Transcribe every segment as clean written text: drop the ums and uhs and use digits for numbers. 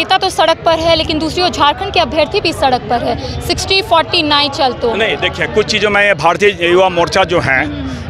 नेता तो सड़क पर है, लेकिन दूसरी ओर झारखंड के अभ्यर्थी भी सड़क पर है। 60-49 चल तो नहीं, देखिए कुछ चीज़ों में भारतीय युवा मोर्चा जो है,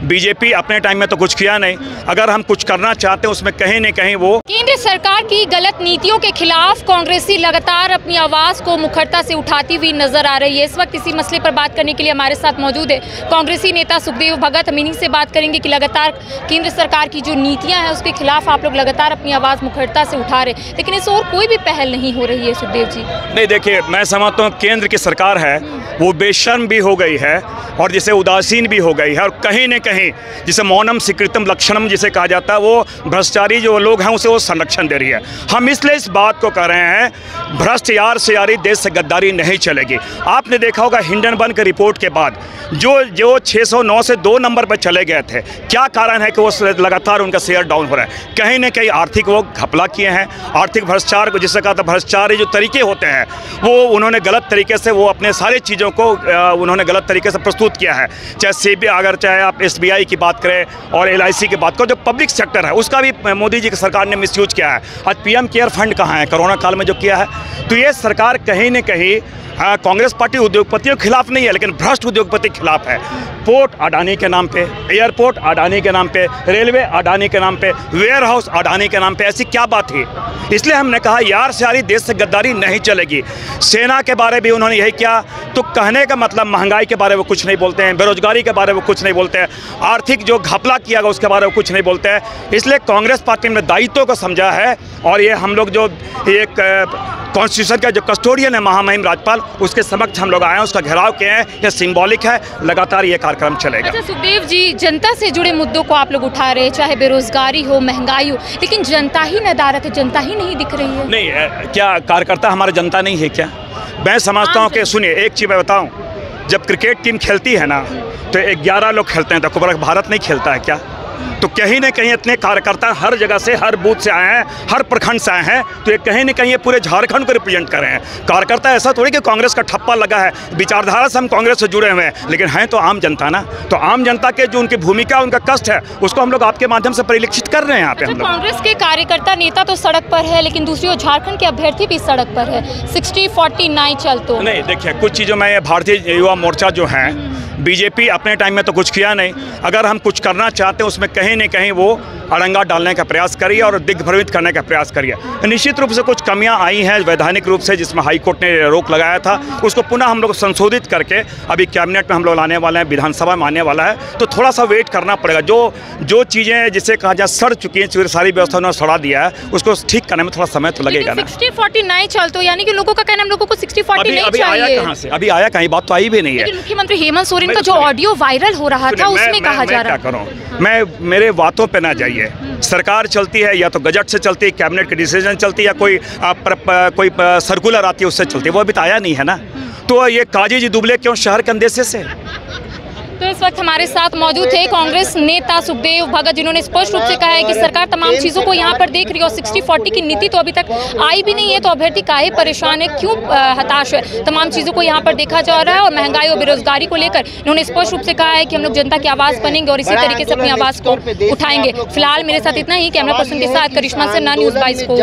बीजेपी अपने टाइम में तो कुछ किया नहीं। अगर हम कुछ करना चाहते हैं उसमें कहीं न कहीं वो केंद्र सरकार की गलत नीतियों के खिलाफ कांग्रेसी लगातार अपनी आवाज़ को मुखरता से उठाती हुई नजर आ रही है। इस वक्त इसी मसले पर बात करने के लिए हमारे साथ मौजूद है कांग्रेसी नेता सुखदेव भगत। हम इन्हीं से बात करेंगे कि लगातार केंद्र सरकार की जो नीतियां हैं उसके खिलाफ आप लोग लगातार अपनी आवाज़ मुखरता से उठा रहे, लेकिन इस ओर कोई भी पहल नहीं हो रही है। सुखदेव जी, नहीं, देखिए मैं समझता हूँ केंद्र की सरकार है वो बेशर्म भी हो गई है और जिसे उदासीन भी हो गई है, और कहीं न कहीं जिसे मौनम स्वीकृतम लक्षणम जिसे कहा जाता है, वो भ्रष्टाचारी जो लोग हैं उसे वो संरक्षण दे रही है। हम इसलिए इस बात को कह रहे हैं, भ्रष्ट यार से यारी, देश से गद्दारी नहीं चलेगी। आपने देखा होगा हिंडनबर्ग की रिपोर्ट के बाद जो 609 से 2 नंबर पर चले गए थे, क्या कारण है कि वो लगातार उनका शेयर डाउन हो रहा है? कहीं ना कहीं आर्थिक वो घपला किए हैं, आर्थिक भ्रष्टाचार को जिसे कहा था भ्रष्टाचारी जो तरीके होते हैं वो उन्होंने गलत तरीके से वो अपने सारी चीज़ों को उन्होंने गलत तरीके से प्रस्तुत किया है। चाहे सीबीआई, अगर चाहे आप SBI की बात करें और LIC की बात करें, जो पब्लिक सेक्टर है उसका भी मोदी जी की सरकार ने मिसयूज किया है। आज PM केयर फंड कहाँ है, कोरोना काल में जो किया है। तो ये सरकार कहीं न कहीं कांग्रेस पार्टी उद्योगपतियों के खिलाफ नहीं है, लेकिन भ्रष्ट उद्योगपति के खिलाफ है। पोर्ट अडानी के नाम पे, एयरपोर्ट अडानी के नाम पे, रेलवे अडानी के नाम पे, वेयर हाउस अडानी के नाम पे, ऐसी क्या बात थी? इसलिए हमने कहा यार से यारी, देश से गद्दारी नहीं चलेगी। सेना के बारे में उन्होंने यही किया, तो कहने का मतलब महंगाई के बारे में कुछ नहीं बोलते हैं, बेरोजगारी के बारे में कुछ नहीं बोलते हैं, आर्थिक जो घपला किया गया उसके बारे में कुछ नहीं बोलते हैं। इसलिए कांग्रेस पार्टी ने दायित्व को समझा है, और ये हम लोग जो एक कॉन्स्टिट्यूशन का जो कस्टोडियन है महामहिम राज्यपाल, उसके समक्ष हम लोग आए हैं, उसका घेराव किए हैं। यह सिंबॉलिक है, लगातार ये कार्यक्रम चलेगा। अच्छा सुखदेव जी, जनता से जुड़े मुद्दों को आप लोग उठा रहे हैं, चाहे बेरोजगारी हो, महंगाई हो, लेकिन जनता ही नदारत है, जनता ही नहीं दिख रही है। नहीं, क्या कार्यकर्ता हमारे जनता नहीं है क्या? मैं समझता हूँ कि सुनिए, एक चीज़ मैं बताऊँ, जब क्रिकेट टीम खेलती है ना तो 11 लोग खेलते हैं, तो पूरा भारत नहीं खेलता है क्या? तो कहीं न कहीं इतने कार्यकर्ता हर जगह से, हर बूथ से आए हैं, हर प्रखंड से आए हैं, तो ये कहीं न कहीं ये पूरे झारखंड को रिप्रेजेंट कर रहे हैं। कार्यकर्ता ऐसा थोड़ी कि कांग्रेस का ठप्पा लगा है, विचारधारा से हम कांग्रेस से जुड़े हुए हैं, लेकिन हैं तो आम जनता ना। तो आम जनता के जो उनकी भूमिका, उनका कष्ट है, उसको हम लोग आपके माध्यम से परिलक्षित कर रहे हैं यहाँ पे। हम लोग कांग्रेस के कार्यकर्ता नेता तो सड़क पर है, लेकिन दूसरी ओर झारखंड के अभ्यर्थी भी सड़क पर है। 60-49 चल तो नहीं, देखिए कुछ चीज़ों में भारतीय युवा मोर्चा जो है, बीजेपी अपने टाइम में तो कुछ किया नहीं। अगर हम कुछ करना चाहते हैं उसमें कहीं न कहीं वो अड़ंगा डालने का प्रयास करिए और दिग्भ्रमित करने का प्रयास करिए। निश्चित रूप से कुछ कमियां आई हैं वैधानिक रूप से, जिसमें हाई कोर्ट ने रोक लगाया था, उसको पुनः हम लोग संशोधित करके अभी कैबिनेट में हम लोग लाने वाले हैं, विधानसभा में आने वाला है। तो थोड़ा सा वेट करना पड़ेगा। जो चीज़ें जिसे कहा जाए सड़ चुकी हैं, सारी व्यवस्था उन्होंने सड़ा दिया है, उसको ठीक करने में थोड़ा समय तो लगेगा ना। 60-49 चल तो यानी कि लोगों का कहना, हम लोगों को 60-49 अभी चाहिए। आया कहाँ से? अभी आया कहीं? बात तो आई भी नहीं है। मुख्यमंत्री हेमंत सोरेन का जो ऑडियो वायरल हो रहा था उसमें कहा जा रहा है। क्या करूं मैं, मेरे बातों पे ना जाइए। सरकार चलती है या तो गजट से चलती है, कैबिनेट के डिसीजन चलती है, या कोई सर्कुलर आती है उससे चलती है। वो अभी तो आया नहीं है ना। तो ये काजी जी दुबले क्यों शहर के अंदेशे से? तो इस वक्त हमारे साथ मौजूद थे कांग्रेस नेता सुखदेव भगत, जिन्होंने स्पष्ट रूप से कहा है कि सरकार तमाम चीज़ों को यहाँ पर देख रही है और 60-40 की नीति तो अभी तक आई भी नहीं है, तो अभ्यर्थी काहे परेशान है, क्यों हताश है? तमाम चीज़ों को यहाँ पर देखा जा रहा है, और महंगाई और बेरोजगारी को लेकर इन्होंने स्पष्ट रूप से कहा है कि हम लोग जनता की आवाज़ बनेंगे और इसी तरीके से अपनी आवाज़ को उठाएंगे। फिलहाल मेरे साथ इतना ही। कैमरा पर्सन के साथ करिश्मा सिन्हा, न्यूज़ 22 को।